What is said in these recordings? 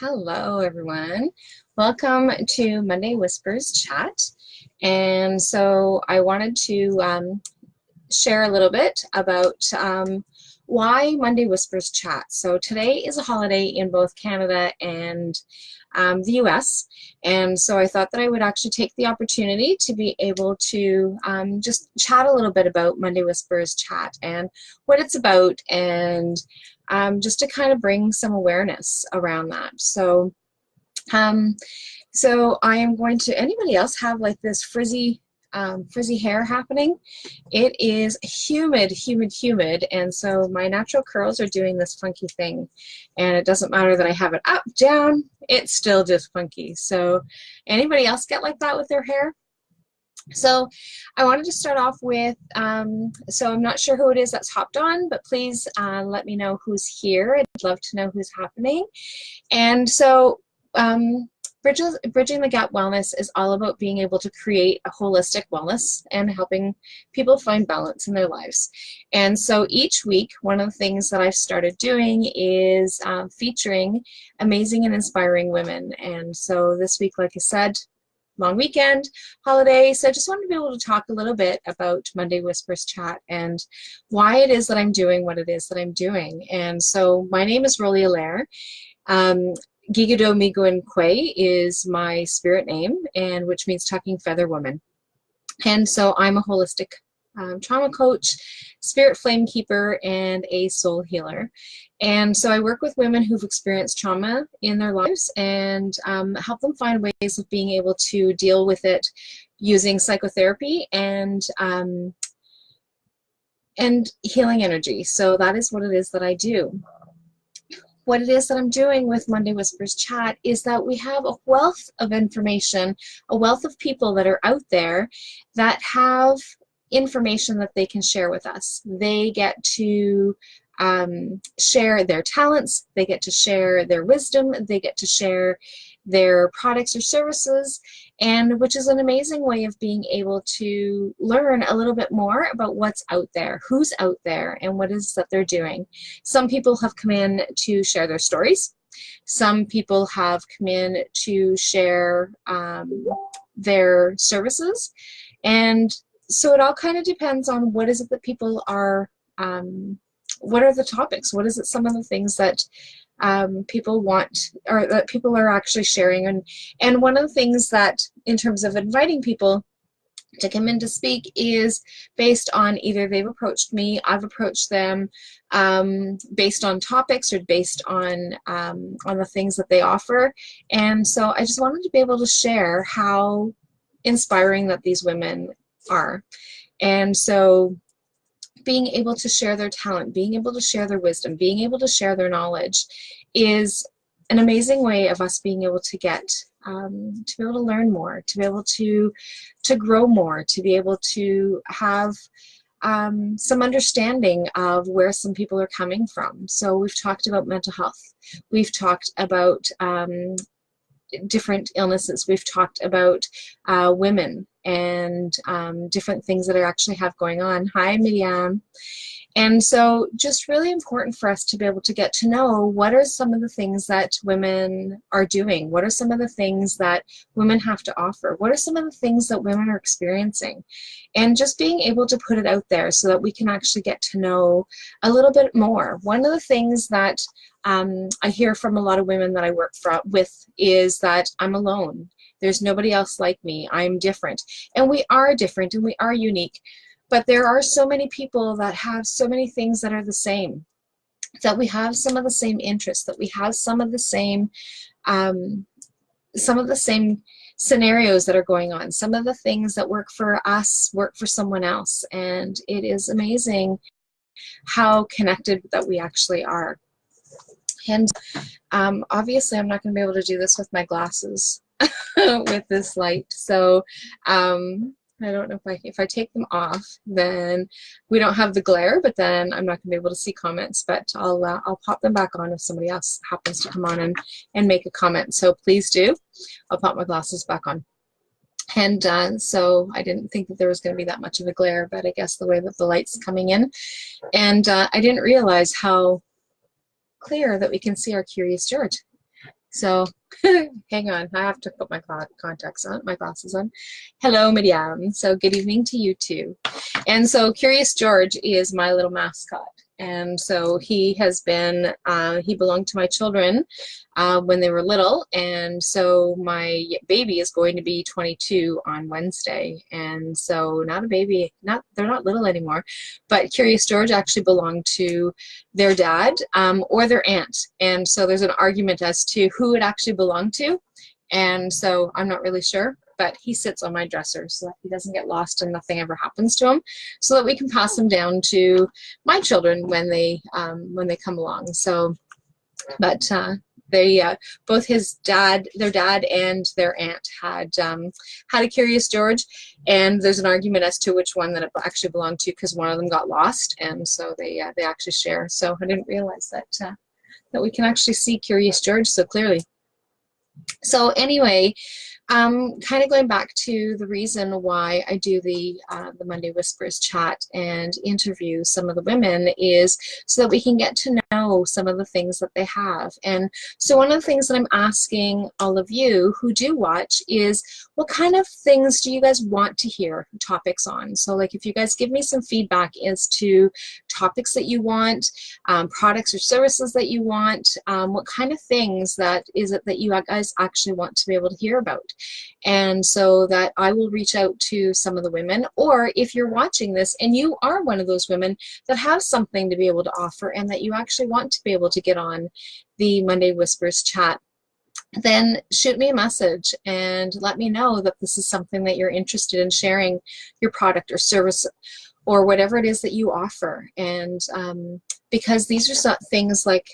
Hello, everyone. Welcome to Monday Whispers Chat. And so I wanted to share a little bit about why Monday Whispers Chat. So today is a holiday in both Canada and the US. And so I thought that I would actually take the opportunity to be able to just chat a little bit about Monday Whispers Chat and what it's about, and just to kind of bring some awareness around that. So so I am going to, anybody else have like this frizzy hair happening? It is humid, and so my natural curls are doing this funky thing, and it doesn't matter that I have it up, down, it's still just funky. So anybody else get like that with their hair? So I wanted to start off with, so I'm not sure who it is that's hopped on, but please let me know who's here. I'd love to know who's happening. And so Bridging the Gap Wellness is all about being able to create a holistic wellness and helping people find balance in their lives. And so each week, one of the things that I've started doing is featuring amazing and inspiring women. And so this week, like I said, long weekend, holiday, so I just wanted to be able to talk a little bit about Monday Whispers Chat and why it is that I'm doing what it is that I'm doing. And so my name is Rollie Allaire. Gigado Miguan Kwe is my spirit name, and which means talking feather woman. And so I'm a holistic trauma coach, spirit flame keeper, and a soul healer. And so I work with women who've experienced trauma in their lives and help them find ways of being able to deal with it using psychotherapy and healing energy. So that is what it is that I do. What it is that I'm doing with Monday Whispers Chat is that we have a wealth of information, a wealth of people that are out there that have information that they can share with us. They get to share their talents, they get to share their wisdom, they get to share their products or services, and which is an amazing way of being able to learn a little bit more about what's out there, who's out there, and what is that they're doing. Some people have come in to share their stories. Some people have come in to share their services. And so it all kind of depends on what is it that people are, what are the topics? What is it, some of the things that people want, or that people are actually sharing? And one of the things that, in terms of inviting people to come in to speak, is based on either they've approached me, I've approached them, based on topics or based on the things that they offer. And so I just wanted to be able to share how inspiring that these women are. And so being able to share their talent, being able to share their wisdom, being able to share their knowledge is an amazing way of us being able to get, to be able to learn more, to be able to grow more, to be able to have some understanding of where some people are coming from. So we've talked about mental health. We've talked about different illnesses. We've talked about women and different things that I actually have going on. Hi, Miriam. And so just really important for us to be able to get to know what are some of the things that women are doing, what are some of the things that women have to offer, what are some of the things that women are experiencing, and just being able to put it out there so that we can actually get to know a little bit more. One of the things that I hear from a lot of women that I work with is that I'm alone. There's nobody else like me. I'm different. And we are different and we are unique. But there are so many people that have so many things that are the same, that we have some of the same interests, that we have some of the same scenarios that are going on. Some of the things that work for us work for someone else. And it is amazing how connected that we actually are. And obviously I'm not going to be able to do this with my glasses with this light. So I don't know if I take them off, then we don't have the glare, but then I'm not going to be able to see comments, but I'll pop them back on if somebody else happens to come on and make a comment. So please do. I'll pop my glasses back on. And so I didn't think that there was going to be that much of a glare, but I guess the way that the light's coming in. And I didn't realize how clear that we can see our Curious George. So hang on, I have to put my contacts on, my glasses on. Hello, Miriam. So good evening to you too. And so Curious George is my little mascot. And so he has been, he belonged to my children when they were little. And so my baby is going to be 22 on Wednesday. And so not a baby, they're not little anymore, but Curious George actually belonged to their dad or their aunt. And so there's an argument as to who it actually belonged to. And so I'm not really sure, but he sits on my dresser so that he doesn't get lost and nothing ever happens to him, so that we can pass him down to my children when they come along. So, but they both his dad, their dad, and their aunt had a Curious George, and there's an argument as to which one that it actually belonged to, because one of them got lost, and so they actually share. So I didn't realize that that we can actually see Curious George so clearly. So anyway, kind of going back to the reason why I do the Monday Whispers chat and interview some of the women is so that we can get to know some of the things that they have. And so one of the things that I'm asking all of you who do watch is, what kind of things do you guys want to hear topics on? So like, if you guys give me some feedback as to topics that you want, products or services that you want, what kind of things that is it that you guys actually want to be able to hear about? And so that I will reach out to some of the women, or if you're watching this and you are one of those women that have something to be able to offer and that you actually want to be able to get on the Monday Whispers chat, then shoot me a message and let me know that this is something that you're interested in sharing your product or service or whatever it is that you offer. And because these are things like,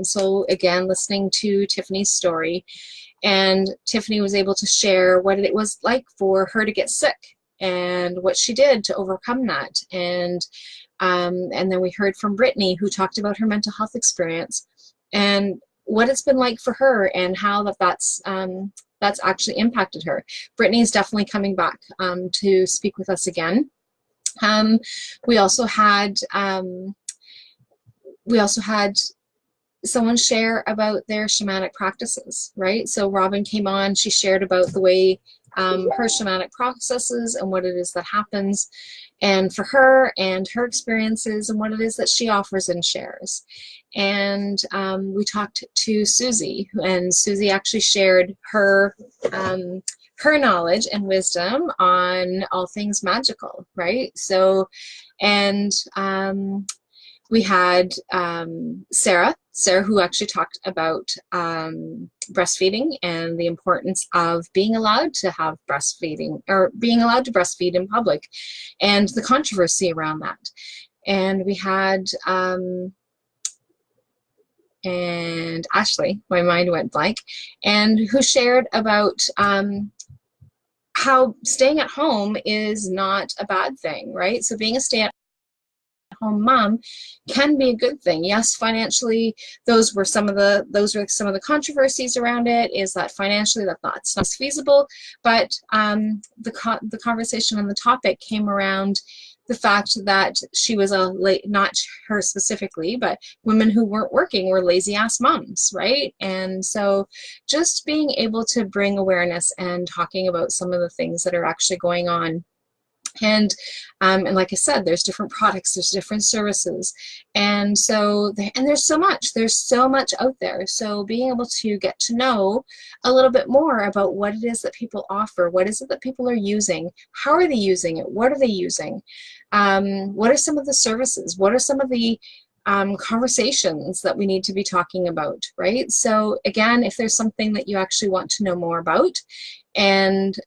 so again, listening to Tiffany's story, and Tiffany was able to share what it was like for her to get sick and what she did to overcome that. And then we heard from Brittany, who talked about her mental health experience and what it's been like for her and how that's actually impacted her. Brittany is definitely coming back to speak with us again. We also had someone share about their shamanic practices, right? So Robin came on, she shared about the way her shamanic processes and what it is that happens and for her and her experiences and what it is that she offers and shares. And we talked to Susie, and Susie actually shared her knowledge and wisdom on all things magical, right? So, and we had Sarah, who actually talked about breastfeeding and the importance of being allowed to have breastfeeding, or being allowed to breastfeed in public, and the controversy around that. And we had, and Ashley, my mind went blank, and who shared about how staying at home is not a bad thing, right? So being a stay-at-home mom can be a good thing. Yes, financially, those were some of the controversies around it, is that financially that's not feasible, but the conversation on the topic came around the fact that she was not her specifically, but women who weren't working were lazy ass moms, right? And so just being able to bring awareness and talking about some of the things that are actually going on. And like I said, there's different products, there's different services, and so there's so much out there. So being able to get to know a little bit more about what it is that people offer, what is it that people are using, how are they using it, what are they using, what are some of the services, what are some of the conversations that we need to be talking about, right? So again, if there's something that you actually want to know more about, and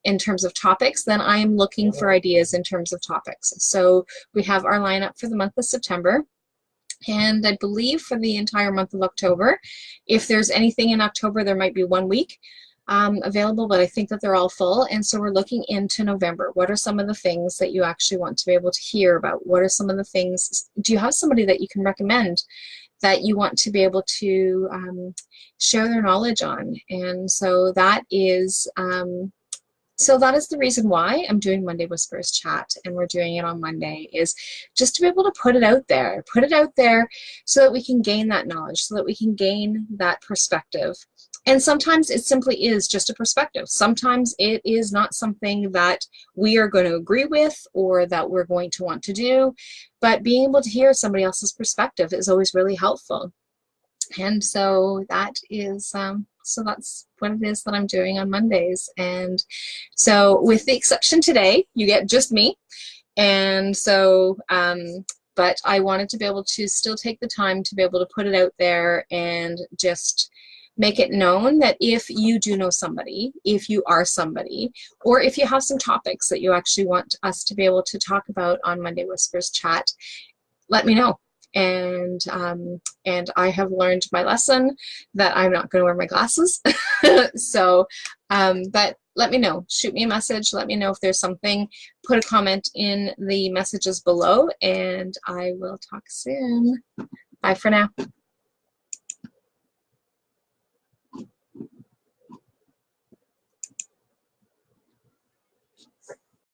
in terms of topics, then I am looking for ideas in terms of topics. So we have our lineup for the month of September, and I believe for the entire month of October. If there's anything in October, there might be 1 week available, but I think that they're all full. And so we're looking into November. What are some of the things that you actually want to be able to hear about? What are some of the things, do you have somebody that you can recommend that you want to be able to share their knowledge on? And so that is So that is the reason why I'm doing Monday Whispers Chat, and we're doing it on Monday, is just to be able to put it out there so that we can gain that knowledge, so that we can gain that perspective. And sometimes it simply is just a perspective. Sometimes it is not something that we are going to agree with or that we're going to want to do, but being able to hear somebody else's perspective is always really helpful. And so that is, so that's what it is that I'm doing on Mondays. And so with the exception today, you get just me. And so, but I wanted to be able to still take the time to be able to put it out there and just make it known that if you do know somebody, if you are somebody, or if you have some topics that you actually want us to be able to talk about on Monday Whispers Chat, let me know. And I have learned my lesson that I'm not going to wear my glasses. So, but let me know. Shoot me a message. Let me know if there's something. Put a comment in the messages below, and I will talk soon. Bye for now.